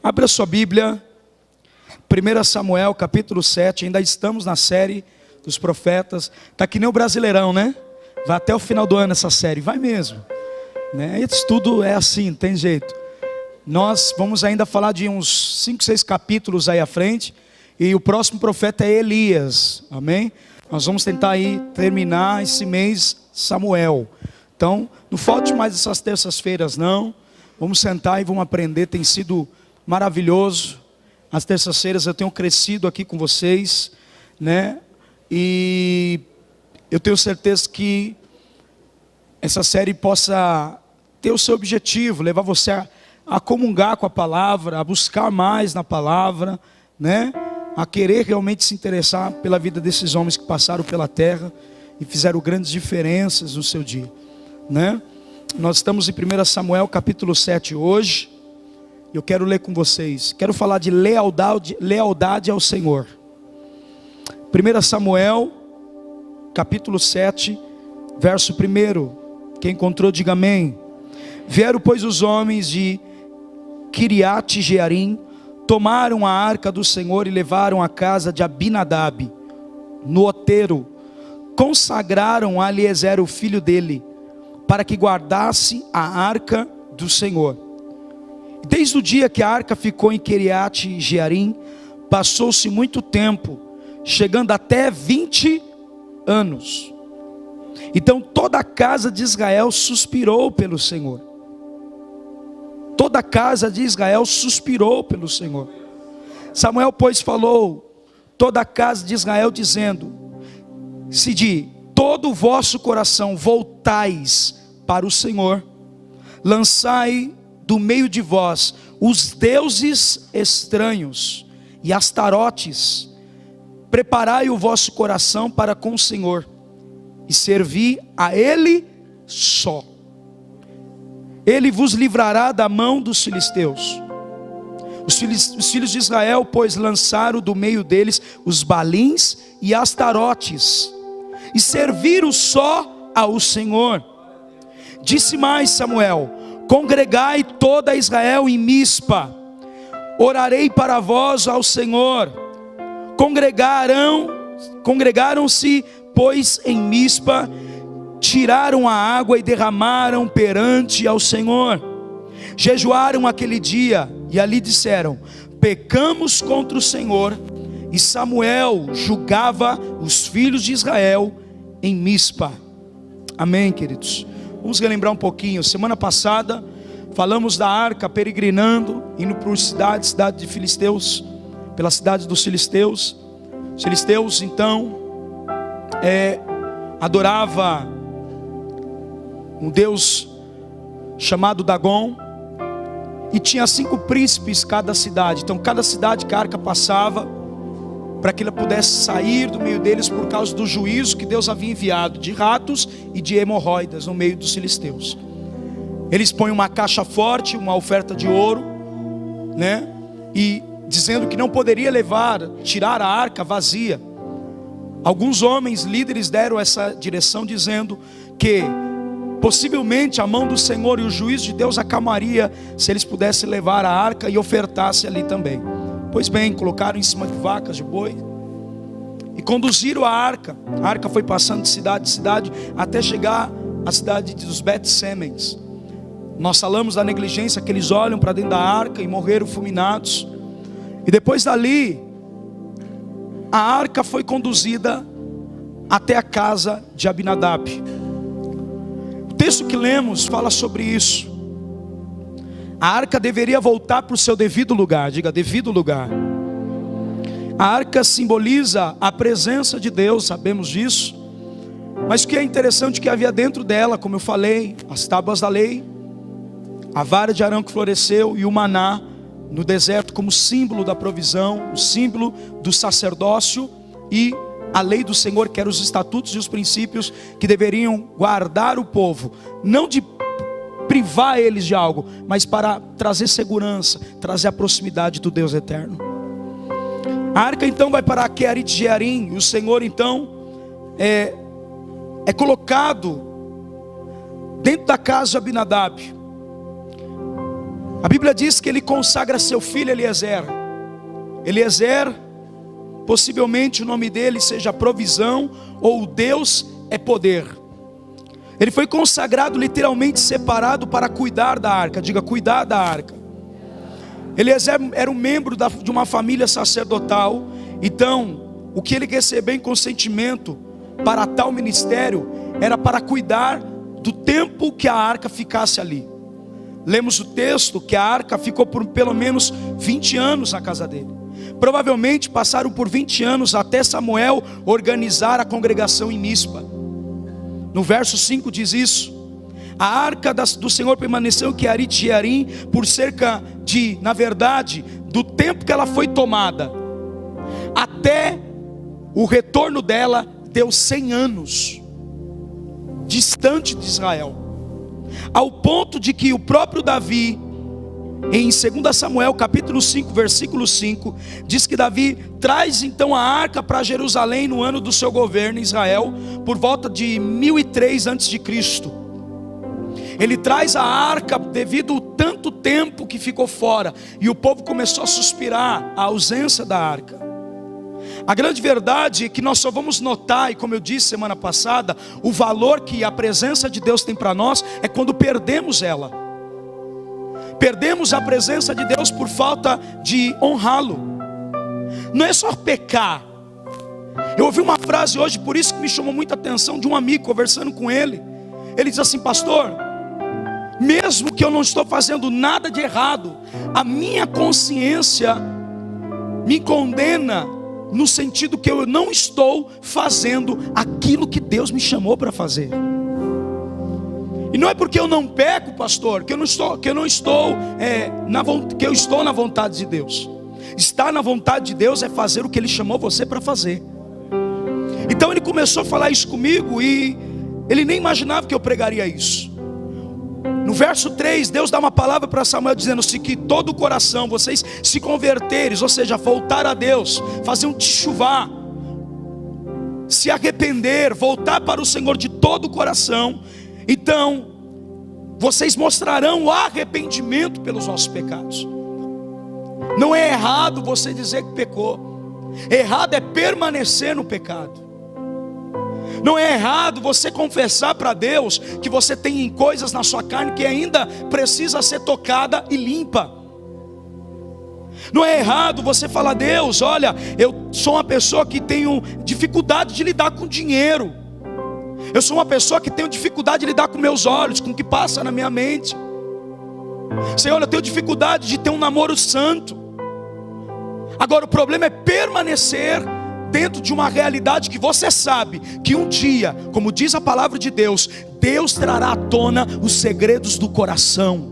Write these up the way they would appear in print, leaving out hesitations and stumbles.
Abra sua Bíblia, 1 Samuel capítulo 7, ainda estamos na série dos profetas. Está que nem o Brasileirão, né? Vai até o final do ano essa série, vai mesmo, né? Isso tudo é assim, tem jeito. Nós vamos ainda falar de uns 5, 6 capítulos aí à frente. E o próximo profeta é Elias, amém? Nós vamos tentar aí terminar esse mês Samuel. Então, não falte mais essas terças-feiras não. Vamos sentar e vamos aprender, tem sido maravilhoso. As terças-feiras eu tenho crescido aqui com vocês, né? E eu tenho certeza que essa série possa ter o seu objetivo, levar você a comungar com a palavra, a buscar mais na palavra, né? A querer realmente se interessar pela vida desses homens que passaram pela terra e fizeram grandes diferenças no seu dia, né? Nós estamos em 1 Samuel capítulo 7 hoje. Eu quero ler com vocês, quero falar de lealdade ao Senhor. 1 Samuel capítulo 7, verso 1. Quem encontrou, diga amém. Vieram, pois, os homens de Kiriat Jearim, tomaram a arca do Senhor e levaram à casa de Abinadab, no outeiro. Consagraram a Eliezer, o filho dele, para que guardasse a arca do Senhor. Desde o dia que a arca ficou em Kiriat Jearim, passou-se muito tempo, chegando até 20 anos. Então toda a casa de Israel suspirou pelo Senhor. Toda a casa de Israel suspirou pelo Senhor. Samuel, pois, falou toda a casa de Israel, dizendo: se de todo o vosso coração voltais para o Senhor, lançai do meio de vós os deuses estranhos e astarotes, preparai o vosso coração para com o Senhor, e servi a Ele só. Ele vos livrará da mão dos filisteus. Os filhos de Israel, pois, lançaram do meio deles os balins e astarotes, e serviram só ao Senhor. Disse mais Samuel: congregai toda Israel em Mispa, orarei para vós ao Senhor. Congregaram-se, pois, em Mispa, tiraram a água e derramaram perante ao Senhor. Jejuaram aquele dia e ali disseram: pecamos contra o Senhor. E Samuel julgava os filhos de Israel em Mispa. Amém, queridos? Vamos relembrar um pouquinho. Semana passada falamos da arca peregrinando, indo por cidade de filisteus, pela cidade dos filisteus. Os filisteus então adorava um deus chamado Dagon, e tinha 5 príncipes cada cidade. Então cada cidade que a arca passava, para que ela pudesse sair do meio deles, por causa do juízo que Deus havia enviado de ratos e de hemorroidas no meio dos filisteus. Eles põem uma caixa forte, uma oferta de ouro, né? E dizendo que não poderia tirar a arca vazia. Alguns homens líderes deram essa direção, dizendo que possivelmente a mão do Senhor e o juízo de Deus acalmaria se eles pudessem levar a arca e ofertasse ali também. Pois bem, colocaram em cima de vacas, de boi, e conduziram a arca. A arca foi passando de cidade em cidade, até chegar à cidade dos Bet-Semens. Nós falamos da negligência, que eles olham para dentro da arca e morreram fulminados. E depois dali, a arca foi conduzida até a casa de Abinadab. O texto que lemos fala sobre isso. A arca deveria voltar para o seu devido lugar. Diga, devido lugar. A arca simboliza a presença de Deus, sabemos disso. Mas o que é interessante é que havia dentro dela, como eu falei, as tábuas da lei, a vara de Arão que floresceu e o maná no deserto, como símbolo da provisão, o símbolo do sacerdócio, e a lei do Senhor, que eram os estatutos e os princípios que deveriam guardar o povo, não de privar eles de algo, mas para trazer segurança, trazer a proximidade do Deus eterno. A arca então vai para Kiriat Jearim, e o Senhor então é colocado dentro da casa de Abinadab. A Bíblia diz que ele consagra seu filho Eliezer. Eliezer, possivelmente o nome dele seja provisão, ou Deus é poder. Ele foi consagrado, literalmente separado para cuidar da arca. Diga, cuidar da arca. Eliezer era um membro de uma família sacerdotal. Então, o que ele recebeu em consentimento para tal ministério era para cuidar do tempo que a arca ficasse ali. Lemos o texto que a arca ficou por pelo menos 20 anos na casa dele. Provavelmente passaram por 20 anos até Samuel organizar a congregação em Mispa. No verso 5 diz isso: a arca do Senhor permaneceu em Quiarit Jearim por cerca de, na verdade, do tempo que ela foi tomada até o retorno dela, deu 100 anos, distante de Israel, ao ponto de que o próprio Davi, em 2 Samuel capítulo 5, versículo 5, diz que Davi traz então a arca para Jerusalém no ano do seu governo em Israel, por volta de 1003 a.C. Ele traz a arca devido ao tanto tempo que ficou fora, e o povo começou a suspirar a ausência da arca. A grande verdade é que nós só vamos notar, e como eu disse semana passada, o valor que a presença de Deus tem para nós é quando perdemos ela. Perdemos a presença de Deus por falta de honrá-lo. Não é só pecar. Eu ouvi uma frase hoje, por isso que me chamou muita atenção, de um amigo, conversando com ele. Ele diz assim: pastor, mesmo que eu não estou fazendo nada de errado, a minha consciência me condena, no sentido que eu não estou fazendo aquilo que Deus me chamou para fazer. E não é porque eu não peco, pastor, que eu estou na vontade de Deus. Estar na vontade de Deus é fazer o que Ele chamou você para fazer. Então ele começou a falar isso comigo, e ele nem imaginava que eu pregaria isso. No verso 3, Deus dá uma palavra para Samuel dizendo: se que todo o coração vocês se converteres, ou seja, voltar a Deus, fazer um tchuvá, se arrepender, voltar para o Senhor de todo o coração, então vocês mostrarão o arrependimento pelos vossos pecados. Não é errado você dizer que pecou, errado é permanecer no pecado. Não é errado você confessar para Deus que você tem coisas na sua carne que ainda precisa ser tocada e limpa. Não é errado você falar: Deus, olha, eu sou uma pessoa que tenho dificuldade de lidar com dinheiro. Eu sou uma pessoa que tenho dificuldade de lidar com meus olhos, com o que passa na minha mente. Senhor, eu tenho dificuldade de ter um namoro santo. Agora o problema é permanecer dentro de uma realidade que você sabe que um dia, como diz a palavra de Deus, Deus trará à tona os segredos do coração.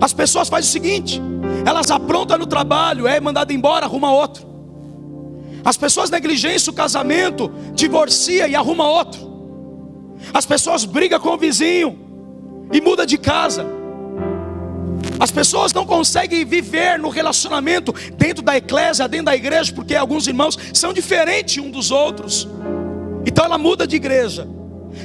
As pessoas fazem o seguinte: elas aprontam no trabalho, é mandado embora, arruma outro. As pessoas negligenciam o casamento, divorcia e arruma outro. As pessoas brigam com o vizinho e muda de casa. As pessoas não conseguem viver no relacionamento dentro da eclésia, dentro da igreja, porque alguns irmãos são diferentes uns dos outros. Então ela muda de igreja.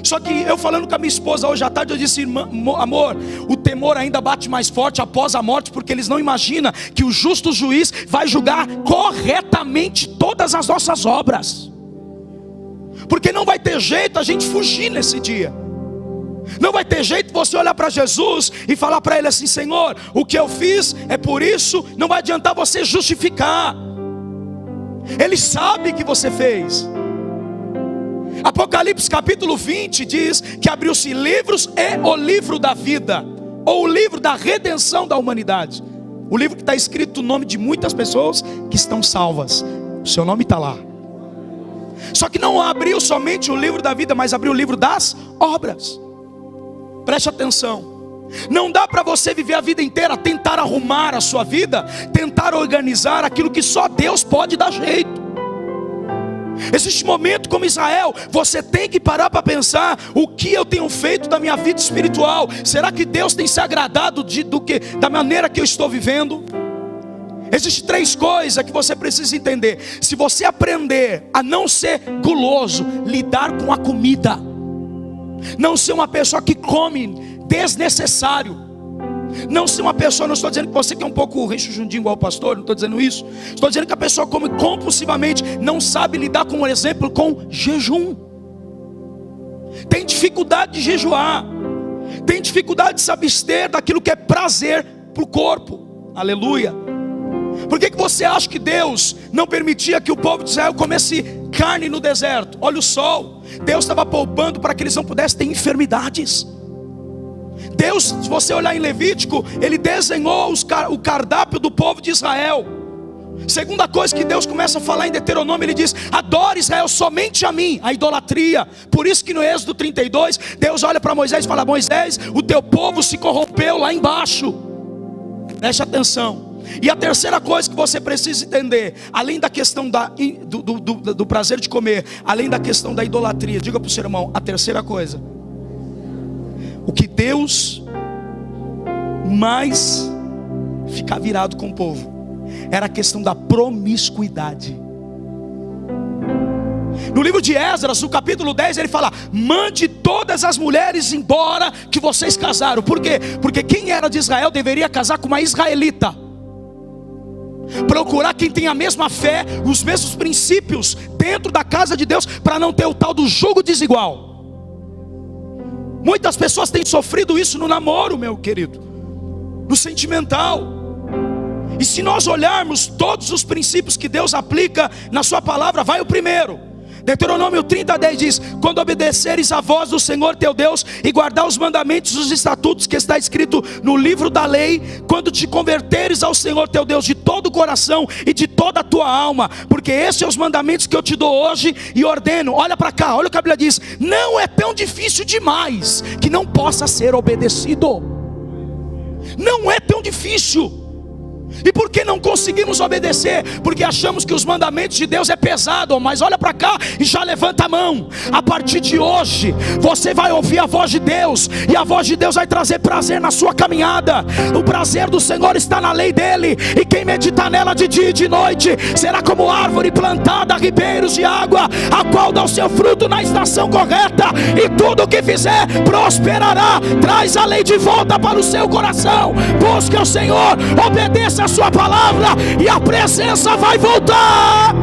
Só que eu falando com a minha esposa hoje à tarde, eu disse: amor, o temor ainda bate mais forte após a morte, porque eles não imaginam que o justo juiz vai julgar corretamente todas as nossas obras. Porque não vai ter jeito a gente fugir nesse dia. Não vai ter jeito você olhar para Jesus e falar para Ele assim: Senhor, o que eu fiz é por isso. Não vai adiantar você justificar. Ele sabe que você fez. Apocalipse capítulo 20 diz que abriu-se livros e o livro da vida, ou o livro da redenção da humanidade. O livro que está escrito o nome de muitas pessoas que estão salvas. O seu nome está lá. Só que não abriu somente o livro da vida, mas abriu o livro das obras. Preste atenção. Não dá para você viver a vida inteira tentar arrumar a sua vida, tentar organizar aquilo que só Deus pode dar jeito. Existe momento como Israel, você tem que parar para pensar: o que eu tenho feito da minha vida espiritual? Será que Deus tem se agradado da maneira que eu estou vivendo? Existem 3 coisas que você precisa entender. Se você aprender a não ser guloso, lidar com a comida, não ser uma pessoa que come desnecessário, Não ser uma pessoa, não estou dizendo que você que é um pouco rechonchudinho igual o pastor, não estou dizendo isso. Estou dizendo que a pessoa come compulsivamente, não sabe lidar com, por exemplo, com jejum. Tem dificuldade de jejuar. Tem dificuldade de se abster daquilo que é prazer para o corpo. Aleluia. Por que você acha que Deus não permitia que o povo de Israel comesse carne no deserto? Olha o sol. Deus estava poupando para que eles não pudessem ter enfermidades. Deus, se você olhar em Levítico, Ele desenhou o cardápio do povo de Israel. Segunda coisa que Deus começa a falar em Deuteronômio, Ele diz: adore Israel somente a mim, a idolatria. Por isso que no Êxodo 32, Deus olha para Moisés e fala: Moisés, o teu povo se corrompeu lá embaixo. Preste atenção. E a terceira coisa que você precisa entender, além da questão do prazer de comer, além da questão da idolatria, diga para o seu irmão, a terceira coisa, o que Deus mais fica virado com o povo, era a questão da promiscuidade. No livro de Esdras, no capítulo 10, ele fala: mande todas as mulheres embora que vocês casaram. Por quê? Porque quem era de Israel deveria casar com uma israelita. Procurar quem tem a mesma fé, os mesmos princípios dentro da casa de Deus, para não ter o tal do jugo desigual. Muitas pessoas têm sofrido isso no namoro, meu querido, no sentimental. E se nós olharmos todos os princípios que Deus aplica na sua palavra, vai o primeiro. Deuteronômio 30:10 diz: quando obedeceres a voz do Senhor teu Deus e guardar os mandamentos e os estatutos que está escrito no livro da lei, quando te converteres ao Senhor teu Deus de todo o coração e de toda a tua alma, porque esses são os mandamentos que eu te dou hoje e ordeno. Olha para cá, olha o que a Bíblia diz: não é tão difícil demais que não possa ser obedecido. Não é tão difícil. E por que não conseguimos obedecer? Porque achamos que os mandamentos de Deus é pesado. Mas olha para cá e já levanta a mão. A partir de hoje você vai ouvir a voz de Deus, e a voz de Deus vai trazer prazer na sua caminhada. O prazer do Senhor está na lei dele, e quem meditar nela de dia e de noite será como árvore plantada a ribeiros de água, a qual dá o seu fruto na estação correta, e tudo o que fizer prosperará. Traz a lei de volta para o seu coração. Busque o Senhor, obedeça a sua palavra, e a presença vai voltar.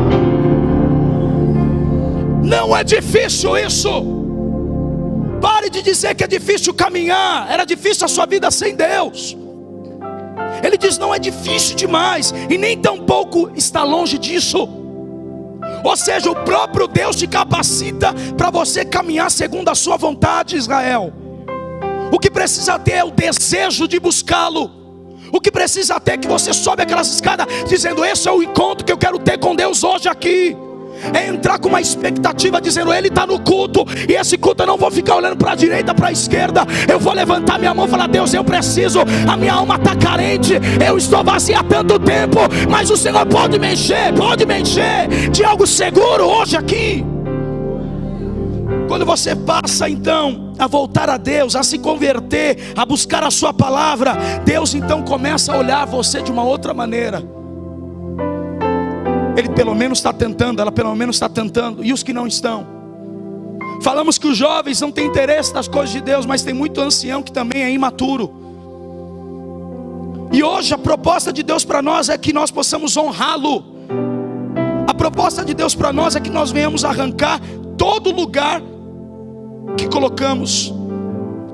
Não é difícil isso. Pare de dizer que é difícil caminhar. Era difícil a sua vida sem Deus. Ele diz: não é difícil demais, e nem tampouco está longe disso. Ou seja, o próprio Deus te capacita para você caminhar segundo a sua vontade, Israel. O que precisa ter é o desejo de buscá-lo. O que precisa ter é que você sobe aquelas escadas dizendo: esse é o encontro que eu quero ter com Deus hoje aqui. É entrar com uma expectativa dizendo: Ele está no culto, e esse culto eu não vou ficar olhando para a direita, para a esquerda. Eu vou levantar minha mão e falar: Deus, eu preciso, a minha alma está carente, eu estou vazia há tanto tempo, mas o Senhor pode me encher de algo seguro hoje aqui. Quando você passa então a voltar a Deus, a se converter, a buscar a sua palavra, Deus então começa a olhar você de uma outra maneira. Ele pelo menos está tentando, ela pelo menos está tentando. E os que não estão? Falamos que os jovens não têm interesse nas coisas de Deus, mas tem muito ancião que também é imaturo. E hoje a proposta de Deus para nós é que nós possamos honrá-lo. A proposta de Deus para nós é que nós venhamos arrancar todo lugar que colocamos,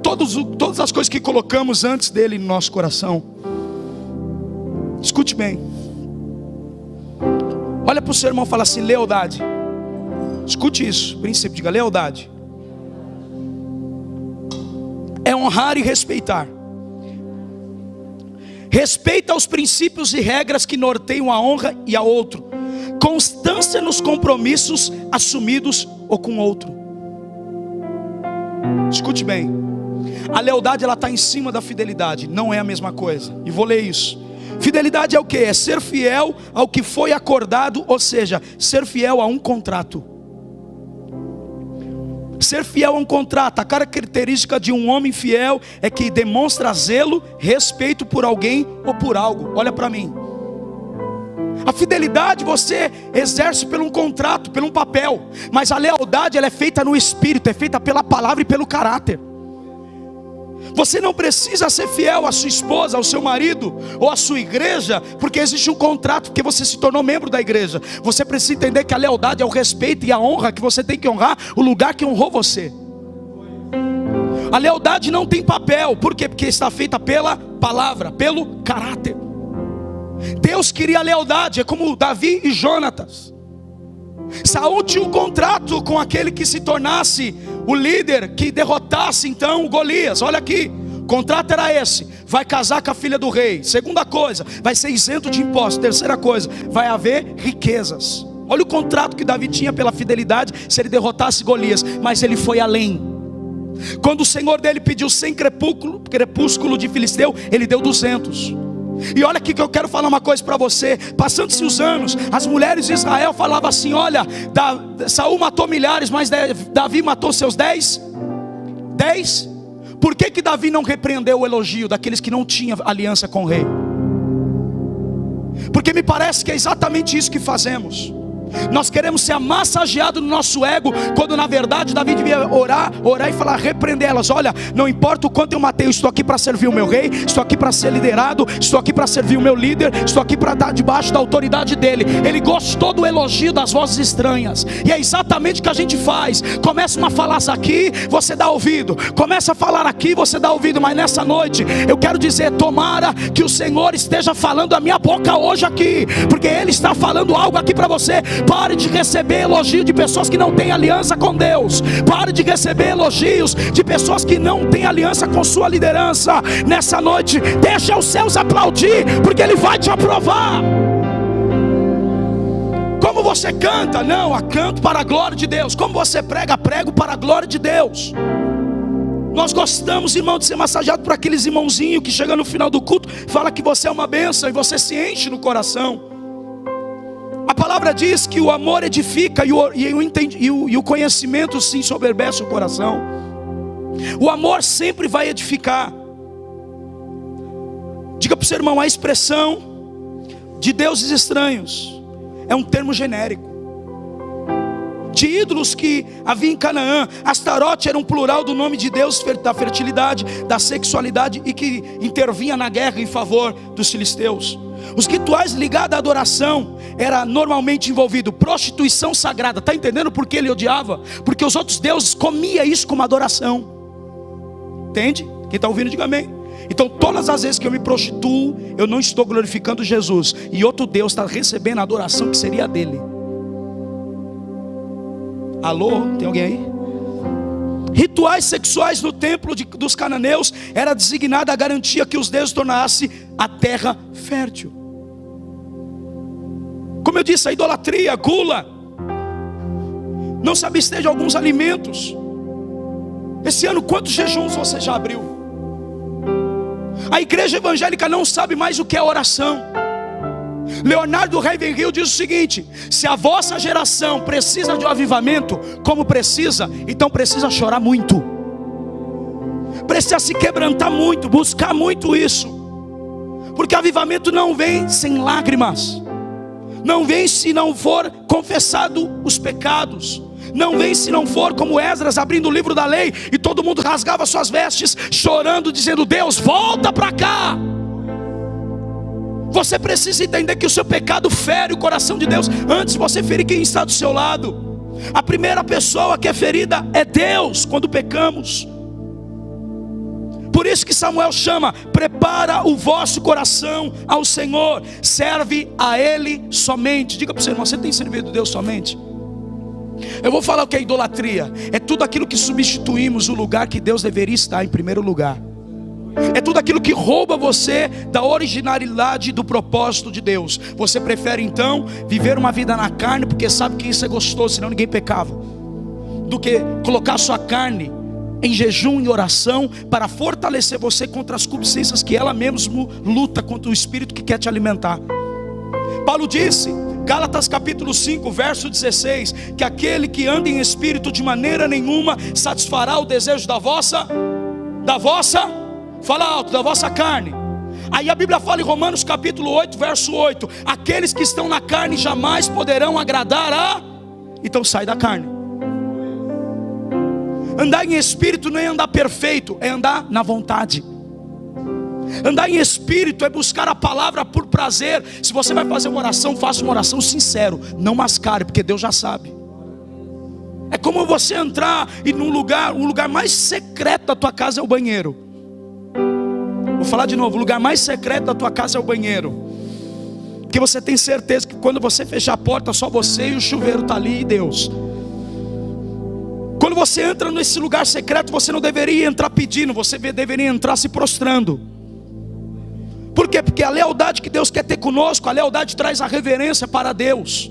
todas as coisas que colocamos antes dele no nosso coração. Escute bem. Olha para o seu irmão e fala assim: lealdade. Escute isso, princípio, diga: lealdade é honrar e respeitar. Respeita os princípios e regras que norteiam a honra e a outro. Constância nos compromissos assumidos ou com outro. Escute bem. A lealdade, ela está em cima da fidelidade. Não é a mesma coisa. E vou ler isso. Fidelidade é o que? É ser fiel ao que foi acordado. Ou seja, ser fiel a um contrato. Ser fiel a um contrato. A característica de um homem fiel é que demonstra zelo, respeito por alguém ou por algo. Olha para mim. A fidelidade você exerce por um contrato, por um papel. Mas a lealdade, ela é feita no espírito, é feita pela palavra e pelo caráter. Você não precisa ser fiel à sua esposa, ao seu marido ou à sua igreja, porque existe um contrato, porque você se tornou membro da igreja. Você precisa entender que a lealdade é o respeito e a honra, que você tem que honrar o lugar que honrou você. A lealdade não tem papel. Por quê? Porque está feita pela palavra, pelo caráter. Deus queria a lealdade, é como Davi e Jonatas. Saul tinha um contrato com aquele que se tornasse o líder, que derrotasse então Golias. Olha aqui, o contrato era esse: vai casar com a filha do rei. Segunda coisa, vai ser isento de impostos. Terceira coisa, vai haver riquezas. Olha o contrato que Davi tinha pela fidelidade, se ele derrotasse Golias. Mas ele foi além. Quando o senhor dele pediu 100 crepúsculo de filisteu, ele deu 200. E olha aqui que eu quero falar uma coisa para você. Passando-se os anos, as mulheres de Israel falavam assim: olha, Saul matou milhares, mas Davi matou seus 10. Por que Davi não repreendeu o elogio daqueles que não tinham aliança com o rei? Porque me parece que é exatamente isso que fazemos. Nós queremos ser massageados no nosso ego, quando na verdade Davi devia orar e falar, repreender elas. Olha, não importa o quanto eu matei, eu estou aqui para servir o meu rei, estou aqui para ser liderado, estou aqui para servir o meu líder, estou aqui para estar debaixo da autoridade dele. Ele gostou do elogio das vozes estranhas, e é exatamente o que a gente faz. Começa uma falácia aqui, você dá ouvido. Começa a falar aqui, você dá ouvido. Mas nessa noite eu quero dizer, tomara que o Senhor esteja falando a minha boca hoje aqui, porque Ele está falando algo aqui para você. Pare de receber elogio de pessoas que não têm aliança com Deus. Pare de receber elogios de pessoas que não têm aliança com sua liderança. Nessa noite, deixa os céus aplaudir, porque Ele vai te aprovar. Como você canta? Não, canto para a glória de Deus. Como você prega? Prego para a glória de Deus. Nós gostamos, irmão, de ser massageado por aqueles irmãozinhos que chegam no final do culto, fala que você é uma bênção, e você se enche no coração. A palavra diz que o amor edifica e o conhecimento se ensoberbece o coração. O amor sempre vai edificar. Diga para o seu irmão, a expressão de deuses estranhos é um termo genérico. De ídolos que havia em Canaã, Astarote era um plural do nome de Deus da fertilidade, da sexualidade, e que intervinha na guerra em favor dos filisteus. Os rituais ligados à adoração era normalmente envolvido prostituição sagrada. Está entendendo por que ele odiava? Porque os outros deuses comiam isso como adoração. Entende? Quem está ouvindo diga amém. Então todas as vezes que eu me prostituo, eu não estou glorificando Jesus, e outro Deus está recebendo a adoração que seria dele. Alô? Tem alguém aí? Rituais sexuais no templo dos cananeus era designada a garantia que os deuses tornassem a terra fértil. Como eu disse, a idolatria, a gula, não se abster de alguns alimentos. Esse ano, quantos jejuns você já abriu? A igreja evangélica não sabe mais o que é oração. Leonardo Ravenhill diz o seguinte: se a vossa geração precisa de um avivamento, como precisa, então precisa chorar muito, precisa se quebrantar muito, buscar muito isso. Porque avivamento não vem sem lágrimas, não vem se não for confessado os pecados, não vem se não for como Esdras abrindo o livro da lei, e todo mundo rasgava suas vestes, chorando, dizendo: Deus, volta para cá. Você precisa entender que o seu pecado fere o coração de Deus, antes de você ferir quem está do seu lado. A primeira pessoa que é ferida é Deus quando pecamos. Por isso que Samuel chama: prepara o vosso coração ao Senhor, serve a Ele somente. Diga para o seu irmão, você tem servido a Deus somente? Eu vou falar o que é idolatria. É tudo aquilo que substituímos o lugar que Deus deveria estar em primeiro lugar. É tudo aquilo que rouba você da originalidade do propósito de Deus. Você prefere então viver uma vida na carne, porque sabe que isso é gostoso, senão ninguém pecava, do que colocar sua carne em jejum e oração para fortalecer você contra as concupiscências que ela mesmo luta contra o espírito que quer te alimentar. Paulo disse, Gálatas capítulo 5, verso 16, que aquele que anda em espírito de maneira nenhuma satisfará o desejo da vossa, fala alto, da vossa carne. Aí a Bíblia fala em Romanos capítulo 8, verso 8, aqueles que estão na carne jamais poderão agradar a... Então sai da carne. Andar em espírito não é andar perfeito, é andar na vontade. Andar em espírito é buscar a palavra por prazer. Se você vai fazer uma oração, faça uma oração sincero, não mascare, porque Deus já sabe. É como você entrar e um lugar mais secreto da tua casa é o banheiro. Vou falar de novo, o lugar mais secreto da tua casa é o banheiro. Porque você tem certeza que quando você fechar a porta, só você e o chuveiro está ali e Deus. Quando você entra nesse lugar secreto, você não deveria entrar pedindo, você deveria entrar se prostrando. Por quê? Porque a lealdade que Deus quer ter conosco, a lealdade traz a reverência para Deus.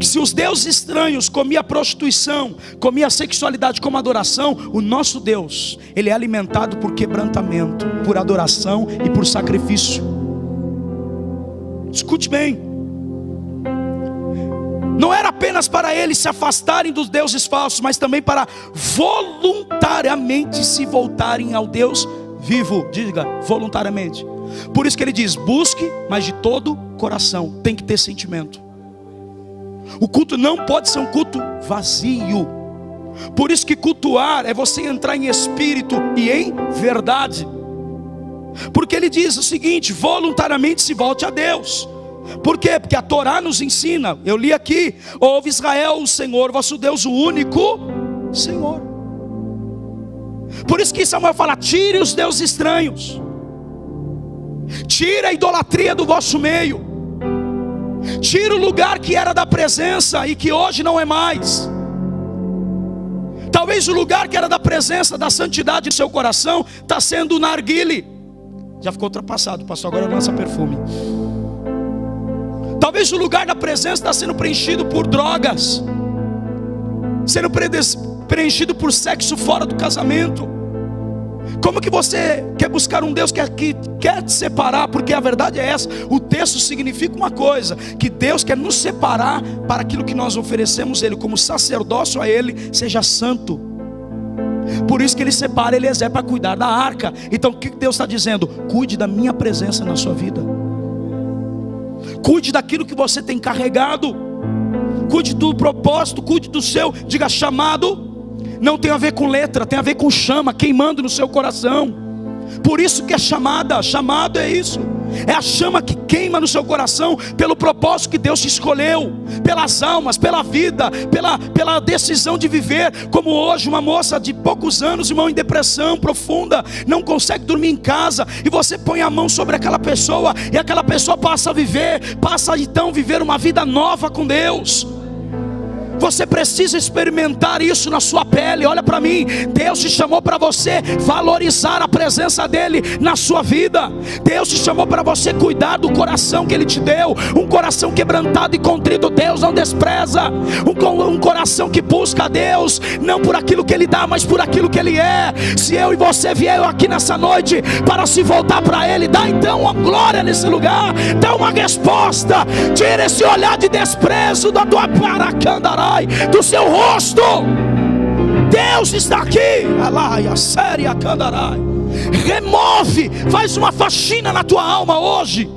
Se os deuses estranhos comiam a prostituição, comiam a sexualidade como adoração, o nosso Deus, Ele é alimentado por quebrantamento, por adoração e por sacrifício. Escute bem, não era apenas para eles se afastarem dos deuses falsos, mas também para voluntariamente se voltarem ao Deus vivo. Diga, voluntariamente. Por isso que ele diz, busque, mas de todo coração. Tem que ter sentimento. O culto não pode ser um culto vazio. Por isso que cultuar é você entrar em espírito e em verdade. Porque ele diz o seguinte, voluntariamente se volte a Deus. Por quê? Porque a Torá nos ensina, eu li aqui, ouve Israel, o Senhor vosso Deus, o único Senhor. Por isso que Samuel fala, tire os deuses estranhos, tire a idolatria do vosso meio, tire o lugar que era da presença e que hoje não é mais. Talvez o lugar que era da presença, da santidade do seu coração, está sendo o narguile. Já ficou ultrapassado, pastor, agora lança perfume. Talvez o lugar da presença está sendo preenchido por drogas, sendo preenchido por sexo fora do casamento. Como que você quer buscar um Deus que quer te separar? Porque a verdade é essa, o texto significa uma coisa, que Deus quer nos separar para aquilo que nós oferecemos a Ele, como sacerdócio a Ele, seja santo. Por isso que Ele separa Eliezer para cuidar da arca. Então o que Deus está dizendo? Cuide da minha presença na sua vida, cuide daquilo que você tem carregado, cuide do propósito, cuide do seu, diga chamado. Não tem a ver com letra, tem a ver com chama queimando no seu coração. Por isso que é chamada, chamado é isso, é a chama que queima no seu coração, pelo propósito que Deus te escolheu, pelas almas, pela vida, pela decisão de viver. Como hoje uma moça de poucos anos, irmão, em depressão profunda, não consegue dormir em casa, e você põe a mão sobre aquela pessoa, e aquela pessoa passa a então viver uma vida nova com Deus. Você precisa experimentar isso na sua pele. Olha para mim, Deus te chamou para você valorizar a presença dEle na sua vida. Deus te chamou para você cuidar do coração que Ele te deu. Um coração quebrantado e contrito Deus não despreza. Um coração que busca a Deus, não por aquilo que Ele dá, mas por aquilo que Ele é. Se eu e você vier aqui nessa noite para se voltar para Ele, dá então uma glória nesse lugar, dá uma resposta. Tira esse olhar de desprezo da tua paracandará, do seu rosto. Deus está aqui. Remove, faz uma faxina na tua alma hoje.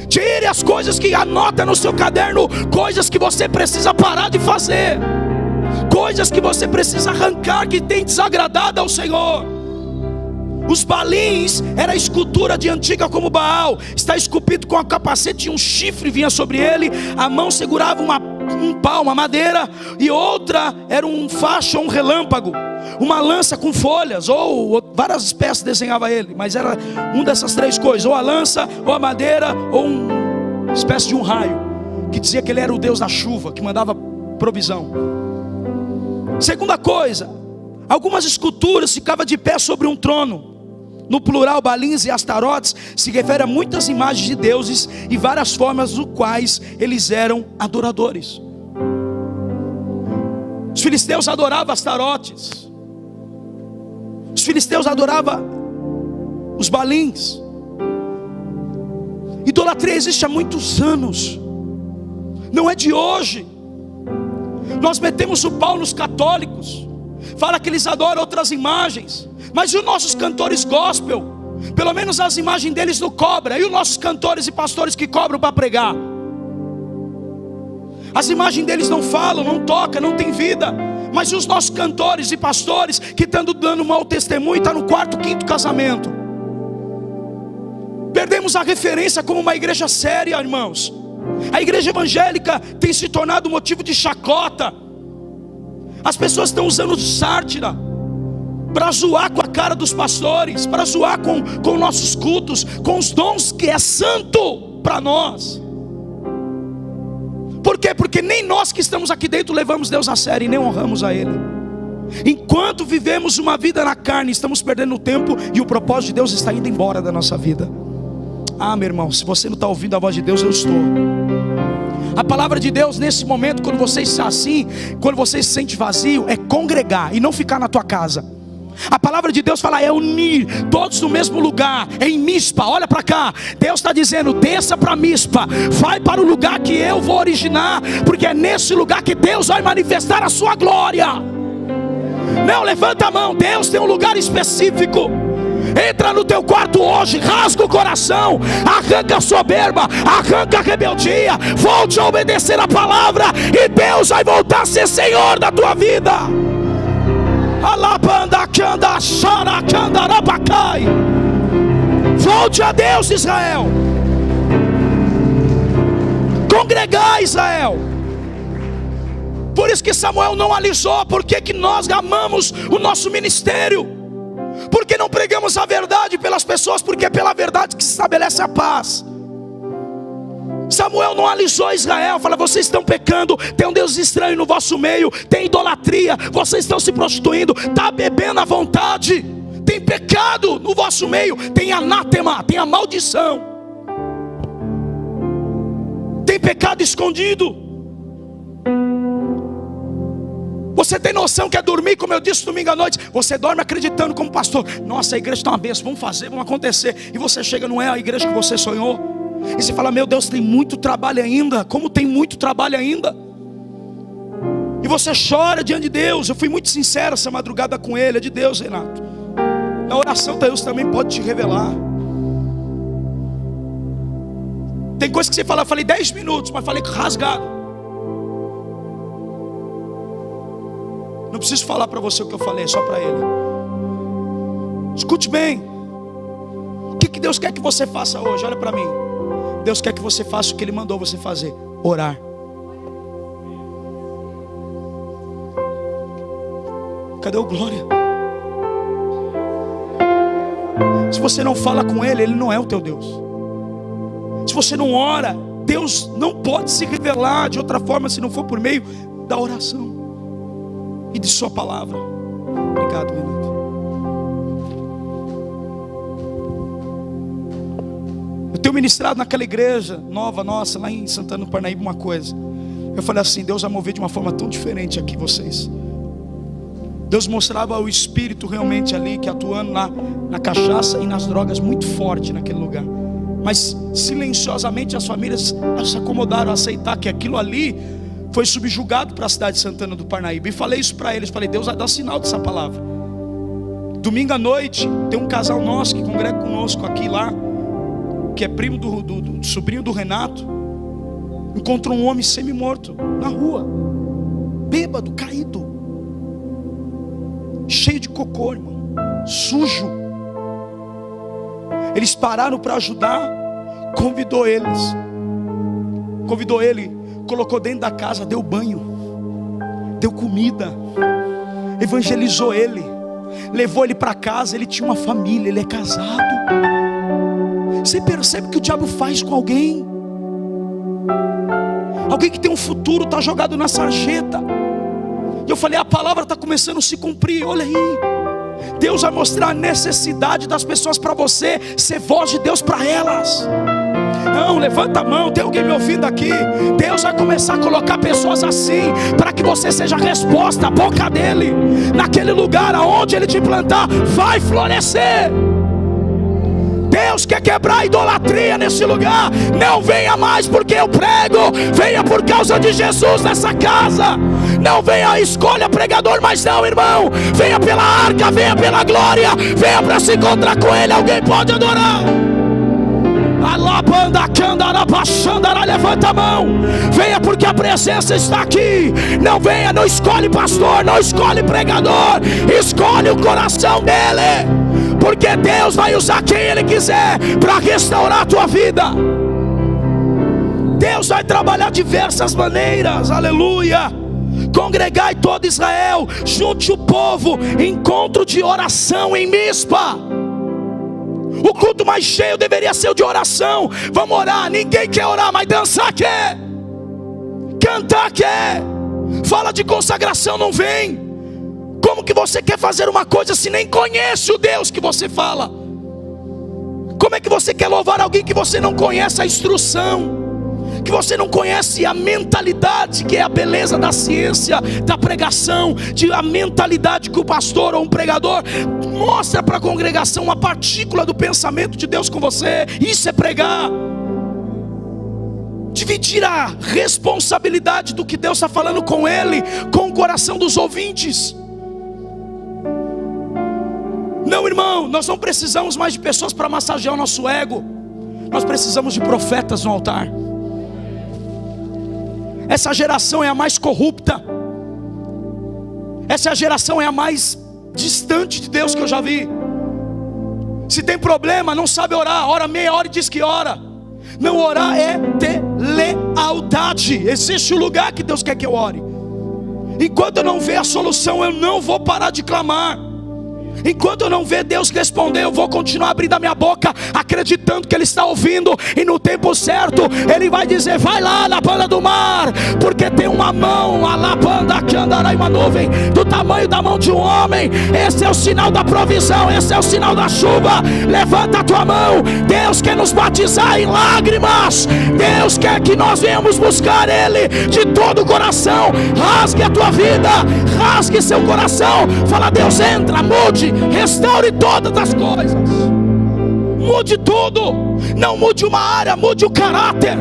Tire as coisas que anota no seu caderno, coisas que você precisa parar de fazer, coisas que você precisa arrancar, que tem desagradado ao Senhor. Os balins era a escultura de antiga como Baal, está esculpido com a capacete e um chifre vinha sobre ele, a mão segurava um pau, uma madeira, e outra era um facho ou um relâmpago, uma lança com folhas, ou várias espécies desenhava ele, mas era uma dessas três coisas, ou a lança, ou a madeira, ou uma espécie de um raio, que dizia que ele era o Deus da chuva, que mandava provisão. Segunda coisa, algumas esculturas ficavam de pé sobre um trono. No plural, balins e astarotes se refere a muitas imagens de deuses e várias formas do quais eles eram adoradores. Os filisteus adoravam astarotes, os filisteus adoravam os balins. Idolatria existe há muitos anos, não é de hoje. Nós metemos o pau nos católicos, fala que eles adoram outras imagens, mas e os nossos cantores gospel? Pelo menos as imagens deles não cobram. E os nossos cantores e pastores que cobram para pregar? As imagens deles não falam, não tocam, não tem vida. Mas e os nossos cantores e pastores que estão dando mau testemunho, está no quarto, quinto casamento? Perdemos a referência como uma igreja séria, irmãos. A igreja evangélica tem se tornado motivo de chacota. As pessoas estão usando sátira para zoar com a cara dos pastores, para zoar com nossos cultos, com os dons que é santo para nós. Por quê? Porque nem nós que estamos aqui dentro levamos Deus a sério e nem honramos a Ele. Enquanto vivemos uma vida na carne, estamos perdendo o tempo e o propósito de Deus está indo embora da nossa vida. Ah, meu irmão, se você não está ouvindo a voz de Deus, eu estou. A palavra de Deus nesse momento, quando você está assim, quando você se sente vazio, é congregar e não ficar na tua casa. A palavra de Deus fala, é unir todos no mesmo lugar, é em Mispa. Olha para cá, Deus está dizendo, desça para Mispa, vai para o lugar que eu vou originar, porque é nesse lugar que Deus vai manifestar a sua glória. Não, levanta a mão, Deus tem um lugar específico. Entra no teu quarto hoje, rasga o coração, arranca a soberba, arranca a rebeldia, volte a obedecer a palavra, e Deus vai voltar a ser Senhor da tua vida. Volte a Deus, Israel. Congregar, Israel. Por isso que Samuel não alisou. Por que nós amamos o nosso ministério? Porque não pregamos a verdade pelas pessoas, porque é pela verdade que se estabelece a paz. Samuel não alisou Israel, fala, vocês estão pecando, tem um Deus estranho no vosso meio, tem idolatria, vocês estão se prostituindo, está bebendo à vontade, tem pecado no vosso meio, tem anátema, tem a maldição, tem pecado escondido. Você tem noção que é dormir, como eu disse domingo à noite, você dorme acreditando como pastor, nossa, a igreja está uma bênção, vamos fazer, vamos acontecer, e você chega, não é a igreja que você sonhou, e você fala, meu Deus, tem muito trabalho ainda. Como tem muito trabalho ainda? E você chora diante de Deus. Eu fui muito sincero essa madrugada com ele. É de Deus, Renato. Na oração Deus também pode te revelar. Tem coisa que você fala, eu falei 10 minutos, mas falei rasgado. Não preciso falar para você o que eu falei, só para ele. Escute bem. O que Deus quer que você faça hoje? Olha para mim. Deus quer que você faça o que Ele mandou você fazer, orar. Cadê o glória? Se você não fala com Ele, Ele não é o teu Deus. Se você não ora, Deus não pode se revelar de outra forma, se não for por meio da oração e de sua palavra. Obrigado, Renato. Eu tenho ministrado naquela igreja nova nossa, lá em Santana do Parnaíba, uma coisa. Eu falei assim, Deus vai mover de uma forma tão diferente aqui vocês. Deus mostrava o Espírito realmente ali, que atuando na cachaça e nas drogas muito forte naquele lugar. Mas silenciosamente as famílias se acomodaram a aceitar que aquilo ali foi subjugado para a cidade de Santana do Parnaíba. E falei isso para eles, falei, Deus vai dar sinal dessa palavra. Domingo à noite, tem um casal nosso que congrega conosco aqui lá, que é primo do sobrinho do Renato, encontrou um homem semi-morto na rua, bêbado, caído, cheio de cocô, irmão, sujo. Eles pararam para ajudar, convidou ele, colocou dentro da casa, deu banho, deu comida, evangelizou ele, levou ele para casa. Ele tinha uma família, ele é casado. Você percebe o que o diabo faz com alguém? Alguém que tem um futuro está jogado na sarjeta. E eu falei, a palavra está começando a se cumprir. Olha aí, Deus vai mostrar a necessidade das pessoas para você ser voz de Deus para elas. Não, levanta a mão, tem alguém me ouvindo aqui? Deus vai começar a colocar pessoas assim, para que você seja a resposta, a boca dele. Naquele lugar aonde ele te plantar, vai florescer. Deus quer quebrar a idolatria nesse lugar. Não venha mais porque eu prego, venha por causa de Jesus nessa casa. Não venha, escolha pregador, mas não, irmão, venha pela arca, venha pela glória, venha para se encontrar com Ele. Alguém pode adorar? Levanta a mão, venha porque a presença está aqui. Não venha, não escolhe pastor, não escolhe pregador, escolhe o coração dele, porque Deus vai usar quem Ele quiser para restaurar a tua vida. Deus vai trabalhar de diversas maneiras, aleluia. Congregai todo Israel, junte o povo, encontro de oração em Mispa. O culto mais cheio deveria ser o de oração. Vamos orar, ninguém quer orar, mas dançar quer, cantar quer, fala de consagração não vem. Como que você quer fazer uma coisa se nem conhece o Deus que você fala? Como é que você quer louvar alguém que você não conhece a instrução, que você não conhece a mentalidade, que é a beleza da ciência, da pregação, a mentalidade que o pastor ou um pregador mostra para a congregação, uma partícula do pensamento de Deus com você? Isso é pregar. Dividir a responsabilidade do que Deus está falando com ele, com o coração dos ouvintes. Não, irmão, nós não precisamos mais de pessoas para massagear o nosso ego. Nós precisamos de profetas no altar. Essa geração é a mais corrupta. Essa geração é a mais distante de Deus que eu já vi. Se tem problema, não sabe orar, ora meia hora e diz que ora. Não orar é ter lealdade. Existe um lugar que Deus quer que eu ore. Enquanto eu não ver a solução, eu não vou parar de clamar. Enquanto eu não ver Deus responder, eu vou continuar abrindo a minha boca, acreditando que Ele está ouvindo, e no tempo certo Ele vai dizer: vai lá na banda do mar, porque tem uma mão, a lapanda que andará em uma nuvem do tamanho da mão de um homem. Esse é o sinal da provisão, esse é o sinal da chuva. Levanta a tua mão. Deus quer nos batizar em lágrimas. Deus quer que nós venhamos buscar Ele de todo o coração. Rasgue a tua vida, rasgue seu coração. Fala: Deus, entra, mude, restaure todas as coisas, mude tudo. Não mude uma área, mude o caráter.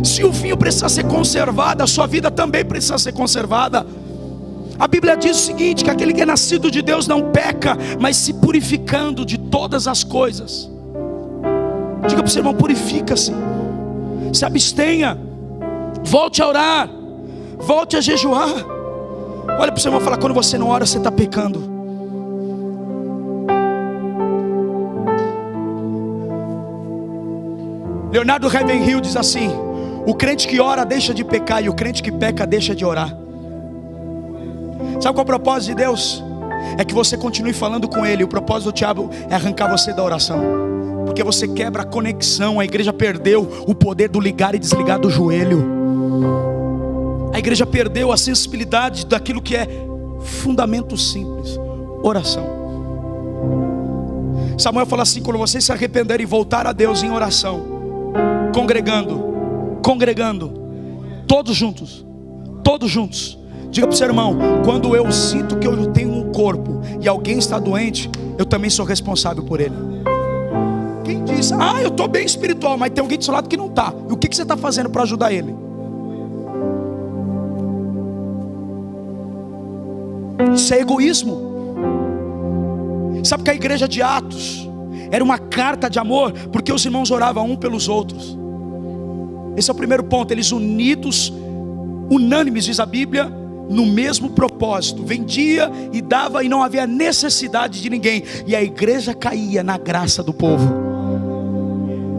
Se o vinho precisa ser conservado, a sua vida também precisa ser conservada. A Bíblia diz o seguinte: que aquele que é nascido de Deus não peca, mas se purificando de todas as coisas. Diga para o seu irmão: purifica-se, se abstenha, volte a orar, volte a jejuar. Olha para o seu irmão e fala: quando você não ora, você está pecando. Leonardo Ravenhill diz assim: o crente que ora deixa de pecar, e o crente que peca deixa de orar. Sabe qual é o propósito de Deus? É que você continue falando com Ele. O propósito do diabo é arrancar você da oração, porque você quebra a conexão. A igreja perdeu o poder do ligar e desligar do joelho. A igreja perdeu a sensibilidade daquilo que é fundamento simples: oração. Samuel fala assim: quando vocês se arrependerem e voltar a Deus em oração, congregando, todos juntos, diga para o seu irmão: quando eu sinto que eu tenho um corpo e alguém está doente, eu também sou responsável por ele. Quem diz: ah, eu estou bem espiritual, mas tem alguém do seu lado que não está, e o que você está fazendo para ajudar ele? Isso é egoísmo. Sabe que a igreja de Atos era uma carta de amor, porque os irmãos oravam um pelos outros. Esse é o primeiro ponto. Eles unidos, unânimes, diz a Bíblia, no mesmo propósito, vendia e dava, e não havia necessidade de ninguém. E a igreja caía na graça do povo.